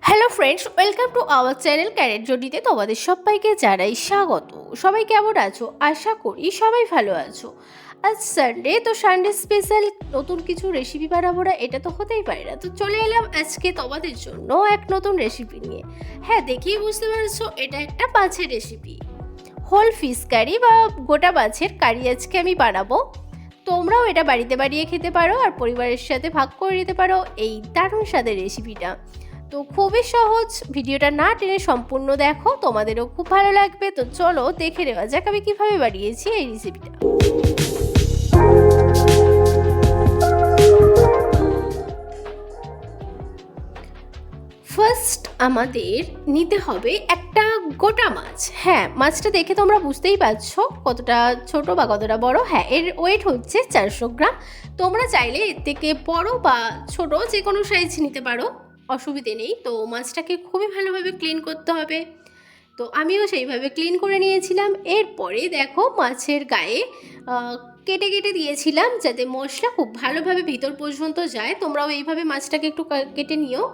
Hello friends, welcome to our channel ক্যারেট জডিতে তোমাদের সবাইকে জানাই স্বাগত। সবাই কেমন আছো? আশা করি সবাই ভালো আছো। আজ সানডে, তো সানডে স্পেশাল নতুন কিছু রেসিপি বানাবো না, এটা তো হতেই পারে না। তো চলে এলাম আজকে তোমাদের জন্য এক নতুন রেসিপি নিয়ে। হ্যাঁ, দেখেই বুঝতে পারছো এটা একটা মাছের রেসিপি। হোল ফিশ কারি বা গোটা মাছের কারি আজকে আমি বানাবো। তোমরাও এটা বাড়িতে বানিয়ে খেতে পারো আর পরিবারের সাথে ভাগ করে নিতে পারো এই দারুণ স্বাদের রেসিপিটা। তো খুবই সহজ, ভিডিওটা না টেনে সম্পূর্ণ দেখো, তোমাদেরও খুব ভালো লাগবে। তো চলো দেখে নেওয়া যাক আমি কীভাবে বানিয়েছি এই রেসিপিটা। ফার্স্ট আমাদের নিতে হবে একটা গোটা মাছ। হ্যাঁ, মাছটা দেখে তোমরা বুঝতেই পারছো কতটা ছোট বা কতটা বড়। হ্যাঁ, এর ওয়েট হচ্ছে 400 গ্রাম। তোমরা চাইলে এর থেকে বড় বা ছোট যে কোনো সাইজ নিতে পারো, অসুবিধে নেই। তো মাছটাকে খুবই ভালোভাবে ক্লিন করতে হবে। তো আমিও সেইভাবে ক্লিন করে নিয়েছিলাম। এরপরে দেখো মাছের গায়ে কেটে কেটে দিয়েছিলাম যাতে মশলা খুব ভালোভাবে ভিতর পর্যন্ত যায়। তোমরাও এইভাবে মাছটাকে একটু কেটে নিও।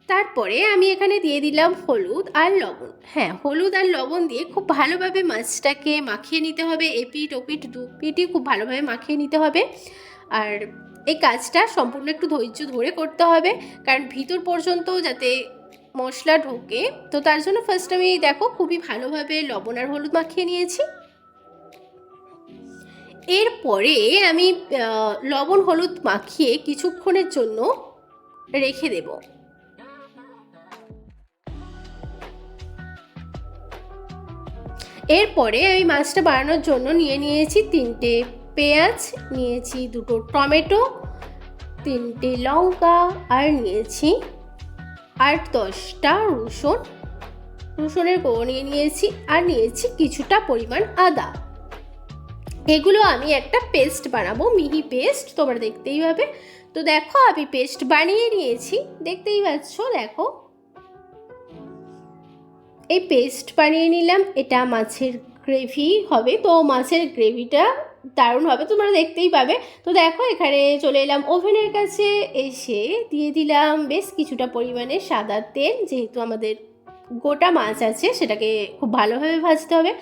তারপরে আমি এখানে দিয়ে দিলাম হলুদ আর লবণ। হ্যাঁ, হলুদ আর লবণ দিয়ে খুব ভালোভাবে মাছটাকে মাখিয়ে নিতে হবে। এপিঠ ওপিঠ দু পিঠই খুব ভালোভাবে মাখিয়ে নিতে হবে। আর এই কাজটা সম্পূর্ণ একটু ধৈর্য ধরে করতে হবে, কারণ ভিতর পর্যন্ত যাতে মশলা ঢোকে। তো তার জন্য ফার্স্ট আমি দেখো খুবই ভালোভাবে লবণ আর হলুদ মাখিয়ে নিয়েছি। এরপরে আমি লবণ হলুদ মাখিয়ে কিছুক্ষণের জন্য রেখে দেবো। এরপরে আমি মাছটা বানানোর জন্য নিয়ে নিয়েছি 3টে পেঁয়াজ, নিয়েছি 2টো টমেটো, 3টে লঙ্কা, আর নিয়েছি 8-10টা রসুনের কোয়া নিয়ে নিয়েছি, আর নিয়েছি কিছুটা পরিমাণ আদা। এগুলো আমি একটা পেস্ট বানাবো, মিহি পেস্ট, তোমরা দেখতেই পাবে। তো দেখো আমি পেস্ট বানিয়ে নিয়েছি, দেখতেই পাচ্ছ। দেখো এই পেস্ট বানিয়ে নিলাম, এটা মাছের গ্রেভি হবে। তো মাছের গ্রেভিটা দারুণ হবে, তোমরা দেখতেই পাবে। তো দেখো এখানে চলে এলাম ওভেনের কাছে, এসে দিয়ে দিলাম বেশ কিছুটা পরিমাণে সাদা তেল। যেহেতু আমাদের গোটা মাছ আছে, সেটাকে খুব ভালোভাবে ভাজতে হবে,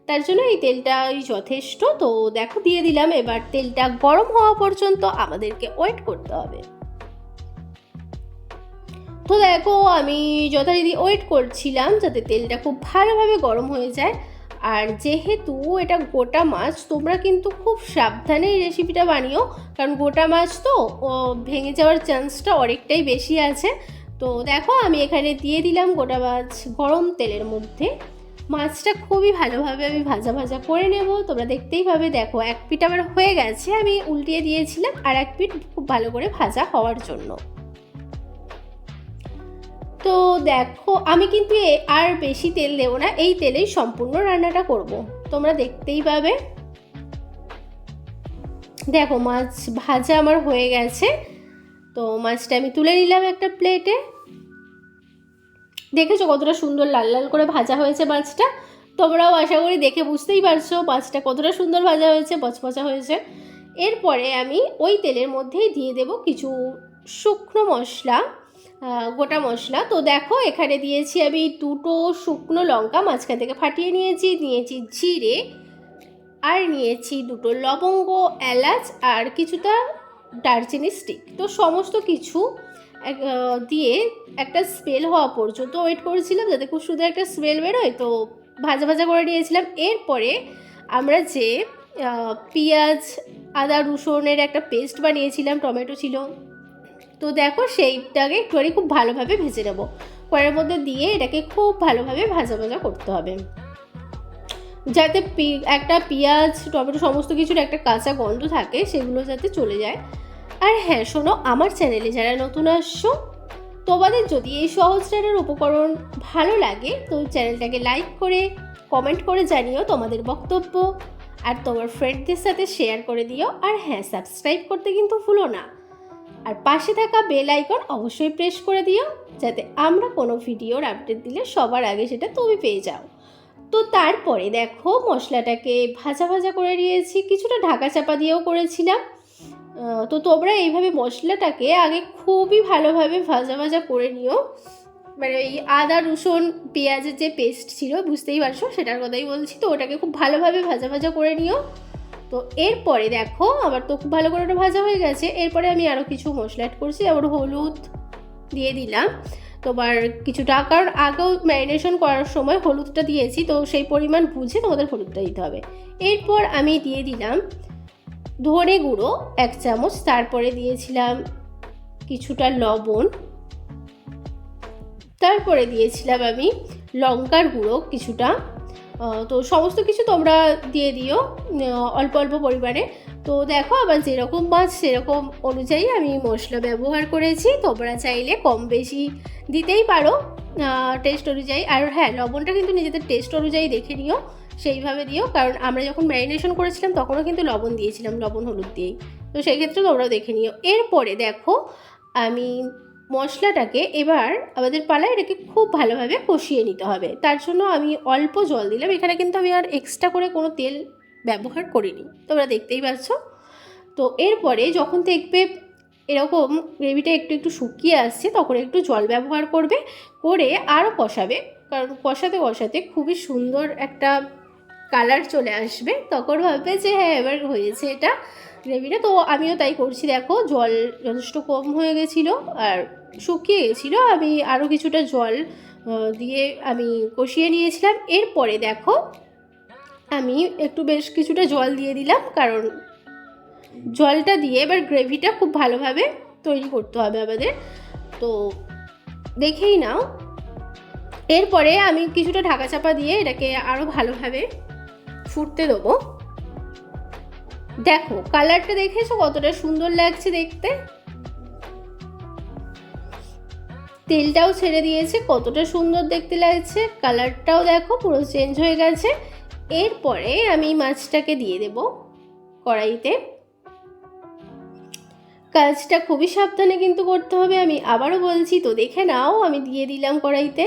তার জন্য এই তেলটাই যথেষ্ট। তো দেখো দিয়ে দিলাম। এবার তেলটা গরম হওয়া পর্যন্ত আমাদেরকে ওয়েট করতে হবে। তো দেখো আমি যথারীতি ওয়েট করছিলাম যাতে তেলটা খুব ভালোভাবে গরম হয়ে যায়। আর যেহেতু এটা গোটা মাছ, তোমরা কিন্তু খুব সাবধানে এই রেসিপিটা বানিও, কারণ গোটা মাছ তো ভেঙে যাওয়ার চান্সটা অনেকটাই বেশি আছে। তো দেখো আমি এখানে দিয়ে দিলাম গোটা মাছ গরম তেলের মধ্যে। মাছটা খুবই ভালোভাবে আমি ভাজা ভাজা করে নেব, তোমরা দেখতেই পাবে। দেখো এক পিঠ আমার হয়ে গেছে, আমি উল্টিয়ে দিয়েছিলাম আর এক পিঠ খুব ভালো করে ভাজা হওয়ার জন্য। তো দেখো আমি কিন্তু আর বেশি তেল দেবো না, এই তেলেই সম্পূর্ণ রান্নাটা করব, তোমরা দেখতেই পাবে। দেখো মাছ ভাজা আমার হয়ে গেছে। তো মাছটা আমি তুলে নিলাম একটা প্লেটে। দেখেছো কতটা সুন্দর লাল লাল করে ভাজা হয়েছে মাছটা? তোমরাও আশা করি দেখে বুঝতেই পারছো মাছটা কতটা সুন্দর ভাজা হয়েছে, পচপচা হয়েছে। এরপরে আমি ওই তেলের মধ্যেই দিয়ে দেব কিছু শুকনো মশলা, গোটা মশলা। তো দেখো এখানে দিয়েছি আমি 2টো শুকনো লঙ্কা মাঝখান থেকে ফাটিয়ে নিয়েছি, জিরে, আর নিয়েছি 2টো লবঙ্গ, এলাচ, আর কিছুটা দারচিনি স্টিক। তো সমস্ত কিছু দিয়ে একটা স্মেল হওয়া পর্যন্ত ওয়েট করেছিলাম যাতে খুব সুন্দর একটা স্মেল বেরোয়। তো ভাজা ভাজা করে নিয়েছিলাম। এরপরে আমরা যে পেঁয়াজ আদা রসুনের একটা পেস্ট বানিয়েছিলাম, টমেটো ছিল, তো দেখো সেইটাকে একটুখানি খুব ভালোভাবে ভেজে নেবো। কড়াইয়ের মধ্যে দিয়ে এটাকে খুব ভালোভাবে ভাজা ভাজা করতে হবে, যাতে একটা পেঁয়াজ টমেটো সমস্ত কিছুর একটা কাঁচা গন্ধ থাকে, সেগুলো যাতে চলে যায়। আর হ্যাঁ শোনো, আমার চ্যানেলে যারা নতুন আসছো, তোমাদের যদি এই সহজ রান্নার উপকরণ ভালো লাগে তো চ্যানেলটাকে লাইক করে কমেন্ট করে জানিও তোমাদের বক্তব্য, আর তোমার ফ্রেন্ডদের সাথে শেয়ার করে দিও। আর হ্যাঁ, সাবস্ক্রাইব করতে কিন্তু ভুলো না, আর পাশে থাকা বেল আইকন অবশ্যই প্রেস করে দিও, যাতে আমরা কোনো ভিডিওর আপডেট দিলে সবার আগে সেটা তুমি পেয়ে যাও। তো তারপরে দেখো মশলাটাকে ভাজা ভাজা করে নিয়েছি, কিছুটা ঢাকা চাপা দিয়েও করেছিলাম। তো তোমরা এইভাবে মশলাটাকে আগে খুবই ভালোভাবে ভাজা ভাজা করে নিও, মানে এই আদা রসুন পেঁয়াজের যে পেস্ট ছিল, বুঝতেই পারছো সেটার কথাই বলছি। তো ওটাকে খুব ভালোভাবে ভাজা ভাজা করে নিও। তো এরপরে দেখো আমার তো খুব ভালো করে ওটা ভাজা হয়ে গেছে। এরপরে আমি আরও কিছু মশলা অ্যাড করছি, আবার হলুদ দিয়ে দিলাম তোমার কিছুটা, কারণ আগেও ম্যারিনেশন করার সময় হলুদটা দিয়েছি, তো সেই পরিমাণ বুঝে তোমাদের হলুদটা দিতে হবে। এরপর আমি দিয়ে দিলাম ধনে গুঁড়ো 1 চামচ, তারপরে দিয়েছিলাম কিছুটা লবণ, তারপরে দিয়েছিলাম আমি লঙ্কার গুঁড়ো কিছুটা। তো সমস্ত কিছু তোমরা দিয়ে দিও অল্প অল্প পরিমাণে। তো দেখো আবার যেরকম মাছ সেরকম অনুযায়ী আমি মশলা ব্যবহার করেছি, তোমরা চাইলে কম বেশি দিতেই পারো টেস্ট অনুযায়ী। আর হ্যাঁ, লবণটা কিন্তু নিজেদের টেস্ট অনুযায়ী দেখে নিও, সেইভাবে দিও, কারণ আমরা যখন ম্যারিনেশন করেছিলাম তখনও কিন্তু লবণ দিয়েছিলাম, লবণ হলুদ দিয়েই। তো সেই ক্ষেত্রে তোমরাও দেখে নিও। এরপরে দেখো আমি মশলাটাকে এবার আমাদের পালায় এটাকে খুব ভালোভাবে কষিয়ে নিতে হবে। তার জন্য আমি অল্প জল দিলাম, এখানে কিন্তু আমি আর এক্সট্রা করে কোনো তেল ব্যবহার করিনি, তোমরা দেখতেই পাচ্ছ। তো এরপরে যখন দেখবে এরকম গ্রেভিটা একটু একটু শুকিয়ে আসছে, তখন একটু জল ব্যবহার করবে, করে আরও কষাবে, কারণ কষাতে কষাতে খুবই সুন্দর একটা কালার চলে আসবে, তখন ভাববে যে হ্যাঁ এবার হয়েছে এটা গ্রেভিটা। তো আমিও তাই করছি, দেখো জল যথেষ্ট কম হয়ে গেছিলো আর শুকিয়ে গেছিলো, আমি আরও কিছুটা জল দিয়ে আমি কষিয়ে নিয়েছিলাম। এরপরে দেখো আমি একটু বেশ কিছুটা জল দিয়ে দিলাম, কারণ জলটা দিয়ে এবার গ্রেভিটা খুব ভালোভাবে তৈরি করতে হবে আমাদের, তো দেখেই নাও। এরপরে আমি কিছুটা ঢাকা চাপা দিয়ে এটাকে আরও ভালোভাবে ফুটতে দেবো। দেখো কালারটা দেখেছো কতটা সুন্দর লাগছে দেখতে, তেলটাও ছেড়ে দিয়েছে, কতটা সুন্দর দেখতে লাগছে, কালারটাও দেখো পুরো চেঞ্জ হয়ে গেছে। এরপরে আমি মাছটাকে দিয়ে দেব কড়াইতে। কাজটা খুবই সাবধানে কিন্তু করতে হবে, আমি আবারও বলছি, তো দেখে নাও। আমি দিয়ে দিলাম কড়াইতে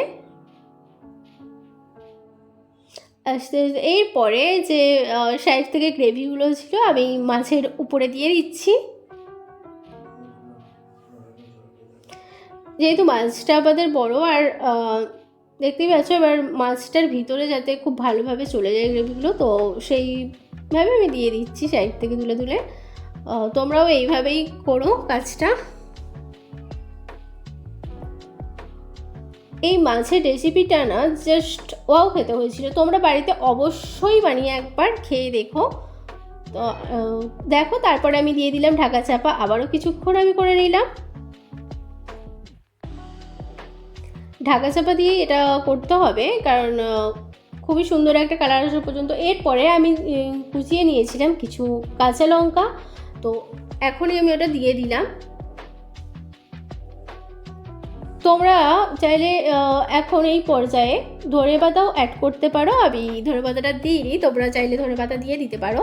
আস্তে আস্তে। এরপরে যে সাইড থেকে গ্রেভিগুলো ছিল আমি মাছের উপরে দিয়ে দিচ্ছি। যেহেতু মাছটা আমাদের বড়, আর দেখতেই পাচ্ছ এবার মাছটার ভিতরে যাতে খুব ভালোভাবে চলে যায় গ্রেভিগুলো, তো সেইভাবে আমি দিয়ে দিচ্ছি সাইড থেকে তুলে তুলে। তোমরাও এইভাবেই করো কাজটা। এই মাছের রেসিপিটা না জাস্ট ওয়াও খেতে হয়েছিল, তোমরা বাড়িতে অবশ্যই বানিয়ে একবার খেয়ে দেখো। তো দেখো তারপরে আমি দিয়ে দিলাম ঢাকা চাপা, আবারও কিছুক্ষণ আমি করে নিলাম ঢাকা চাপা দিয়ে। এটা করতে হবে কারণ খুবই সুন্দর একটা কালার আসা পর্যন্ত। এরপরে আমি কুচিয়ে নিয়েছিলাম কিছু কাঁচা লঙ্কা, তো এখনই আমি ওটা দিয়ে দিলাম। তোমরা চাইলে এখন এই পর্যায়ে ধনেপাতাও অ্যাড করতে পারো, আমি ধনেপাতাটা দিইনি, তোমরা চাইলে ধনেপাতা দিয়ে দিতে পারো,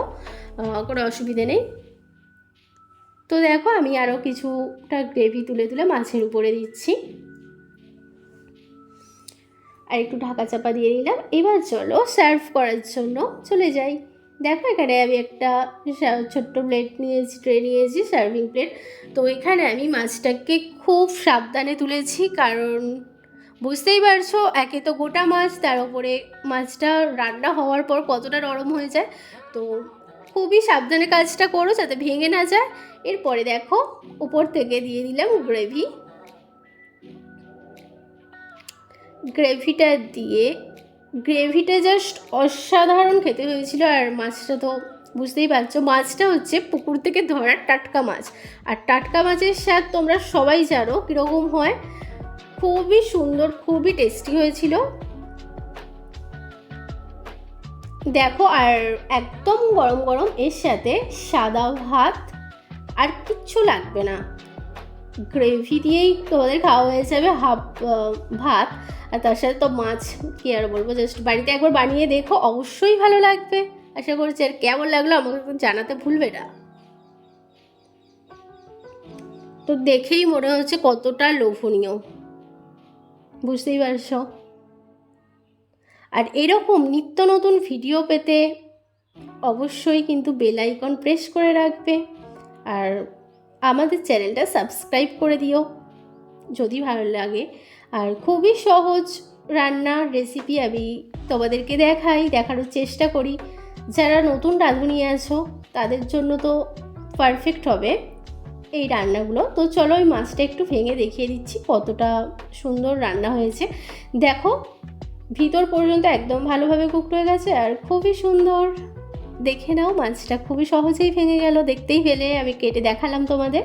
কোনো অসুবিধে নেই। তো দেখো আমি আরও কিছুটা গ্রেভি তুলে তুলে মাছের উপরে দিচ্ছি, আর একটু ঢাকা চাপা দিয়ে দিলাম। এবার চলো সার্ভ করার জন্য চলে যাই। দেখো এখানে আমি একটা ছোট্ট প্লেট নিয়েছি, ট্রে নিয়েছি, সার্ভিং প্লেট। তো এখানে আমি মাছটাকে খুব সাবধানে তুলেছি, কারণ বুঝতেই পারছো একে তো গোটা মাছ, তার উপরে মাছটা রান্না হওয়ার পর কতটা নরম হয়ে যায়, তো খুবই সাবধানে কাজটা করো যাতে ভেঙে না যায়। এরপরে দেখো উপর থেকে দিয়ে দিলাম গ্রেভি। গ্রেভিটা জাস্ট অসাধারণ খেতে হয়েছিল। আর মাছটা তো বুঝতেই পারছো, মাছটা হচ্ছে পুকুর থেকে ধরার টাটকা মাছ, আর টাটকা মাছের স্বাদ তোমরা সবাই জানো কীরকম হয়, খুবই সুন্দর, খুবই টেস্টি হয়েছিল। দেখো আর একদম গরম গরম এর সাথে সাদা ভাত, আর কিচ্ছু লাগবে না, গ্রেভি দিয়েই তোমাদের খাওয়া হয়ে যাবে হাফ ভাত, আর তার সাথে তো মাছ, কী আর বলবো, জাস্ট বাড়িতে একবার বানিয়ে দেখো, অবশ্যই ভালো লাগবে আশা করছি। আর কেমন লাগলো আমাকে জানাতে ভুলবে না। তো দেখেই মনে হচ্ছে কতটা লোভনীয়, বুঝতেই পারছো। আর এরকম নিত্য নতুন ভিডিও পেতে অবশ্যই কিন্তু বেল আইকন প্রেস করে রাখবে, আর আমাদের চ্যানেলটা সাবস্ক্রাইব করে দিও যদি ভালো লাগে। আর খুবই সহজ রান্নার রেসিপি আমি তোমাদেরকে দেখানোর চেষ্টা করি। যারা নতুন রাঁধুনি আছো তাদের জন্য তো পারফেক্ট হবে এই রান্নাগুলো। তো চলো ওই মাছটা একটু ভেঙে দেখিয়ে দিচ্ছি কতটা সুন্দর রান্না হয়েছে। দেখো ভিতর পর্যন্ত একদম ভালোভাবে কুকড হয়ে গেছে আর খুবই সুন্দর। দেখে নাও মাছটা খুবই সহজেই ভেঙে গেল, দেখতেই পেলে আমি কেটে দেখালাম তোমাদের।